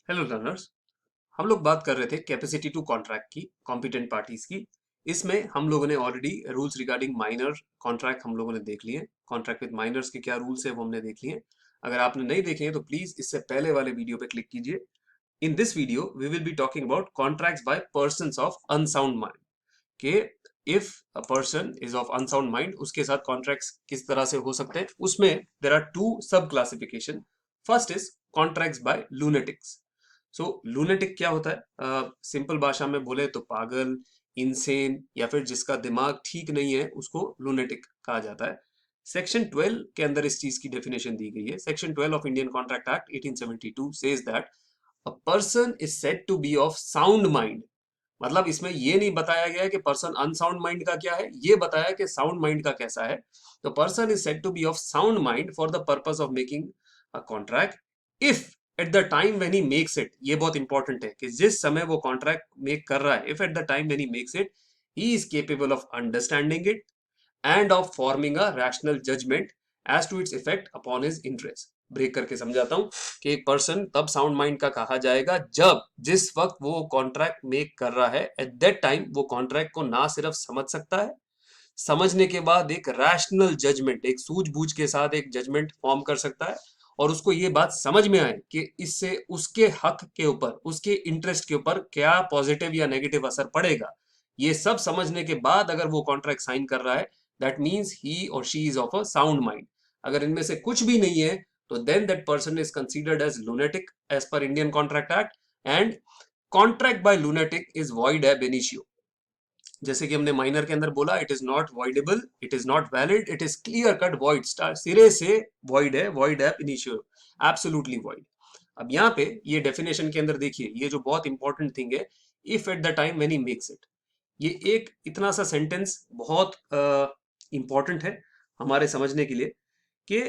Hello learners. हम लोग बात कर रहे थे कैपेसिटी टू कॉन्ट्रैक्ट की, कॉम्पिटेंट पार्टीज की। इसमें हम लोगों ने already rules regarding minor contract हम लोगों ने देख लिए। कॉन्ट्रैक्ट विद माइनर्स के क्या रूल्स है वो हमने देख लिए। अगर आपने नहीं देखे हैं तो प्लीज इससे पहले वाले वीडियो पे क्लिक कीजिए। In this video we will be talking about contracts by persons of unsound mind के if a person is of unsound mind उसके साथ कॉन्ट्रैक्ट्स किस तरह से हो सकते हैं। उसमें there are two sub classification. First is contracts by lunatics. So lunatic क्या होता है? सिंपल भाषा में बोले तो पागल, इंसेन या फिर जिसका दिमाग ठीक नहीं है उसको लूनेटिक कहा जाता है। सेक्शन 12 के अंदर इस चीज की डेफिनेशन दी गई है। Section 12 of Indian contract Act 1872 says that a person is said to be of sound mind. मतलब इसमें ये नहीं बताया गया है कि पर्सन अनसाउंड माइंड का क्या है, ये बताया कि साउंड माइंड का कैसा है। तो person is said to be of sound mind for the purpose of making a contract if at the time when he makes it. ये बहुत इंपॉर्टेंट है कि जिस समय वो कॉन्ट्रैक्ट मेक कर रहा है, if at the time when he makes it he is capable of understanding it and of forming a rational judgement as to its effect upon his interest. Break करके समझाता हूं कि एक पर्सन तब sound mind का कहा जाएगा जब जिस वक्त वो कॉन्ट्रैक्ट मेक कर रहा है एट दैट टाइम वो कॉन्ट्रैक्ट को ना सिर्फ समझ सकता है, समझने के बाद एक रैशनल जजमेंट, एक सूझबूझ के साथ एक जजमेंट फॉर्म कर सकता है और उसको ये बात समझ में आए कि इससे उसके हक के ऊपर, उसके इंटरेस्ट के ऊपर क्या पॉजिटिव या नेगेटिव असर पड़ेगा। ये सब समझने के बाद अगर वो कॉन्ट्रैक्ट साइन कर रहा है, दैट मीन्स ही और she is of a sound mind. अगर इनमें से कुछ भी नहीं है तो then that person is considered as lunatic as per Indian contract act and contract by lunatic is void ab initio. जैसे कि हमने माइनर के अंदर बोला, it is not voidable, it is not valid, it is clear cut void, सिरे से void है, void ab initio, absolutely void. अब यहाँ पे ये डेफिनेशन के अंदर देखिए, ये जो बहुत इंपॉर्टेंट थिंग है, if at the time when he makes it. ये एक इतना सा सेंटेंस बहुत इंपॉर्टेंट है हमारे समझने के लिए कि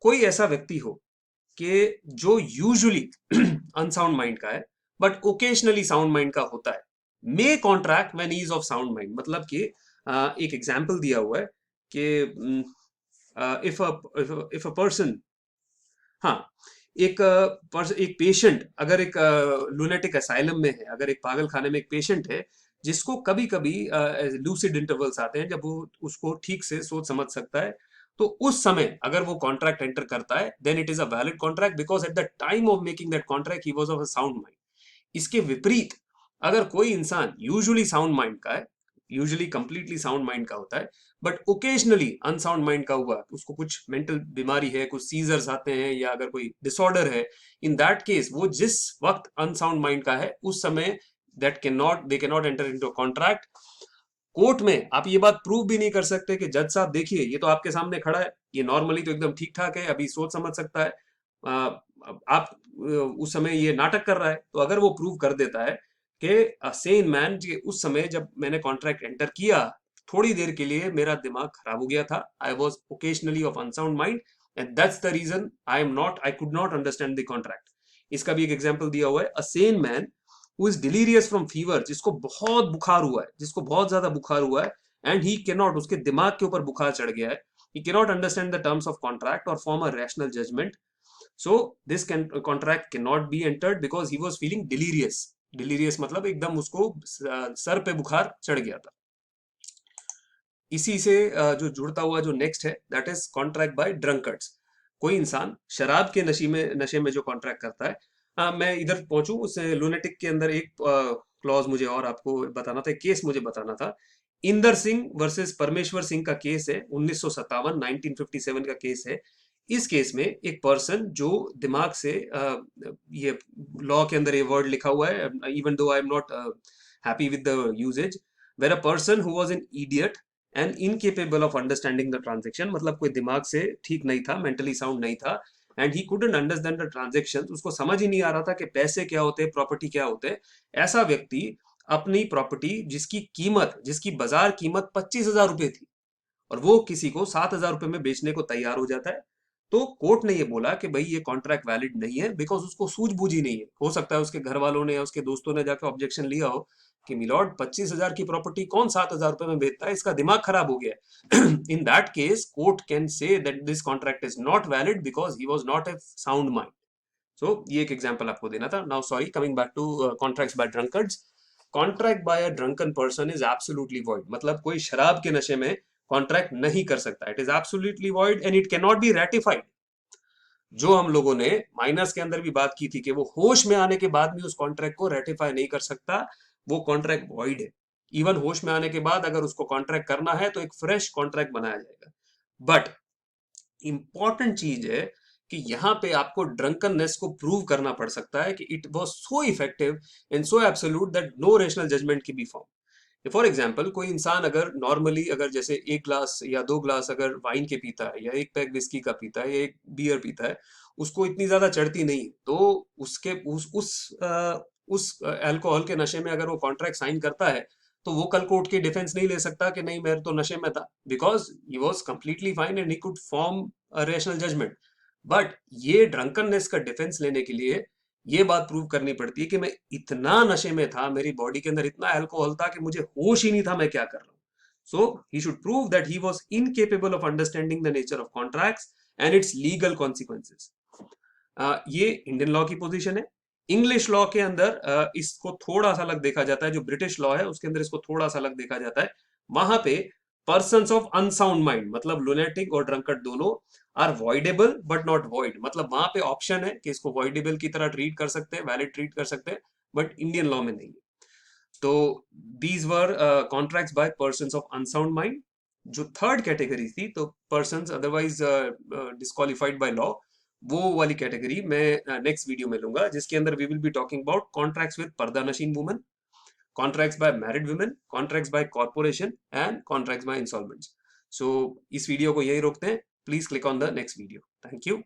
कोई ऐसा व्यक्ति हो कि जो यूजुअली अनसाउंड माइंड का है बट ओकेजनली साउंड माइंड का होता है, may contract when he is of sound mind. मतलब कि एक एग्जाम्पल दिया हुआ है कि इफ अ पर्सन, हाँ, एक पेशेंट अगर एक लूनेटिक असाइलम में है, अगर एक पागल खाने में एक पेशेंट है जिसको कभी कभी लूसिड इंटरवल्स आते हैं जब वो उसको ठीक से सोच समझ सकता है, तो उस समय अगर वो कॉन्ट्रैक्ट एंटर करता है then it is a valid contract because at the time of making that contract he was of a sound mind. इसके विपरीत अगर कोई इंसान यूजुअली साउंड माइंड का है, यूजुअली कंप्लीटली साउंड माइंड का होता है बट ओकेजनली अनसाउंड माइंड का हुआ, उसको कुछ मेंटल बीमारी है, कुछ सीजर्स आते हैं या अगर कोई डिसऑर्डर है, इन दैट केस वो जिस वक्त अनसाउंड माइंड का है उस समय they can not enter into contract. Court में आप ये बात प्रूव भी नहीं कर सकते कि जज साहब देखिए ये तो आपके सामने खड़ा है, ये नॉर्मली तो एकदम ठीक ठाक है, अभी सोच समझ सकता है, आप उस समय ये नाटक कर रहा है। तो अगर वो प्रूव कर देता है कि सेन मैन, उस समय जब मैंने कॉन्ट्रैक्ट एंटर किया थोड़ी देर के लिए मेरा दिमाग खराब हो गया था, I was occasionally of unsound mind and that's the reason I could not understand the contract. इसका भी एक एग्जाम्पल दिया हुआ है, a sane man who is delirious from fever, जिसको बहुत बुखार हुआ है, जिसको बहुत ज्यादा बुखार हुआ है एंड ही कैन नॉट, उसके दिमाग के ऊपर बुखार चढ़ गया है, he cannot understand the terms of contract or form a rational judgment. So this contract cannot be entered because he was feeling delirious. delirious मतलब एकदम उसको सर पे बुखार चढ़ गया था। इसी से जो जुड़ता हुआ जो नेक्स्ट है that is contract by drunkards. कोई इंसान शराब के नशे में जो कॉन्ट्रैक्ट करता है, मैं इधर पहुंचू उससे लूनेटिक के अंदर एक क्लॉज मुझे और आपको बताना था, एक केस मुझे बताना था। इंदर सिंह वर्सेस परमेश्वर सिंह का केस है, 1957 का केस है। इस केस में एक पर्सन जो दिमाग से ये लॉ के अंदर ये वर्ड लिखा हुआ है, even though I am not happy with the usages, where a person who was an idiot and incapable of understanding the transaction. मतलब कोई दिमाग से ठीक नहीं था, मेंटली साउंड नहीं था and he couldn't understand the transaction, उसको समझ ही नहीं आ रहा था कि पैसे क्या होते हैं, प्रॉपर्टी क्या होते हैं। ऐसा व्यक्ति अपनी प्रॉपर्टी जिसकी कीमत, जिसकी बाजार कीमत 25,000 रुपए थी और वो किसी को 7,000 रुपए में बेचने को तैयार हो जाता है, तो कोर्ट ने ये बोला कि भाई ये कॉन्ट्रैक्ट वैलिड नहीं है बिकॉज उसको सूझबूझ ही नहीं है। हो सकता है उसके घर वालों ने या उसके दोस्तों ने जाकर ऑब्जेक्शन लिया हो कि मिलॉर्ड 25,000 की प्रॉपर्टी कौन 7,000 रुपए में बेचता है, इसका दिमाग खराब हो गया है। In that case court can say that this contract is not valid because he was not a sound mind. So ये एक एग्जांपल आपको देना था. Now sorry, coming back to contracts by drunkards. Contract by a drunken person is absolutely void. मतलब कोई शराब के नशे में कॉन्ट्रैक्ट नहीं कर सकता. It is absolutely void and it can not be ratified. जो हम लोगों ने माइनर्स के अंदर भी बात की थी कि वो होश में आने के बाद भी उस कॉन्ट्रैक्ट को रेटिफाई नहीं कर सकता, वो कॉन्ट्रैक्ट वॉइड है. इवन होश में आने के बाद अगर उसको कॉन्ट्रैक्ट करना है तो एक फ्रेश कॉन्ट्रैक्ट बनाया जाएगा. बट इंपॉर्टेंट चीज है कि यहाँ पे आपको ड्रंकननेस को प्रूव करना पड़ सकता है कि it was so effective and so absolute that no rational judgement की बी फॉर्म. फॉर एग्जाम्पल, कोई इंसान अगर नॉर्मली अगर जैसे एक ग्लास या दो ग्लास अगर वाइन के पीता है या एक पैक विस्की का पीता है या एक बियर पीता है, उसको इतनी ज्यादा चढ़ती नहीं, तो उसके उस अल्कोहल के नशे में अगर वो कॉन्ट्रैक्ट साइन करता है, तो वो कल को उठ के डिफेंस नहीं ले सकता कि नहीं मैं तो नशे में था, because he was completely fine and he could form a rational judgement. But ये ड्रंकननेस का डिफेंस लेने के लिए ये बात प्रूव करनी पड़ती है कि मैं इतना नशे में था, मेरी बॉडी के अंदर इतना अल्कोहल था कि मुझे होश ही नहीं था मैं क्या कर रहा हूं. So he should prove that he was incapable of understanding the nature of contracts and its legal consequences. ये इंडियन लॉ की पोजीशन है. इंग्लिश लॉ के अंदर इसको थोड़ा सा अलग देखा जाता है. जो ब्रिटिश लॉ है उसके अंदर इसको थोड़ा सा अलग देखा जाता है. वहां पे पर्सन्स ऑफ अनसाउंड माइंड, मतलब लुनेटिक और ड्रंकर्ड दोनों, are voidable but not void. मतलब वहां पे ऑप्शन है कि इसको वॉइडेबल की तरह ट्रीट कर सकते हैं, वैलिड ट्रीट कर सकते हैं, बट इंडियन लॉ में नहीं है. तो these were contracts by persons of unsound mind. जो थर्ड कैटेगरी थी, तो persons otherwise disqualified by law, वो वाली कैटेगरी मैं नेक्स्ट वीडियो में लूंगा, जिसके अंदर we will be talking about contracts with purdah nashin women, contracts by married women, contracts by corporation and contracts by insolvents. So इस वीडियो को यही रोकते हैं. Please click on the next video. Thank you.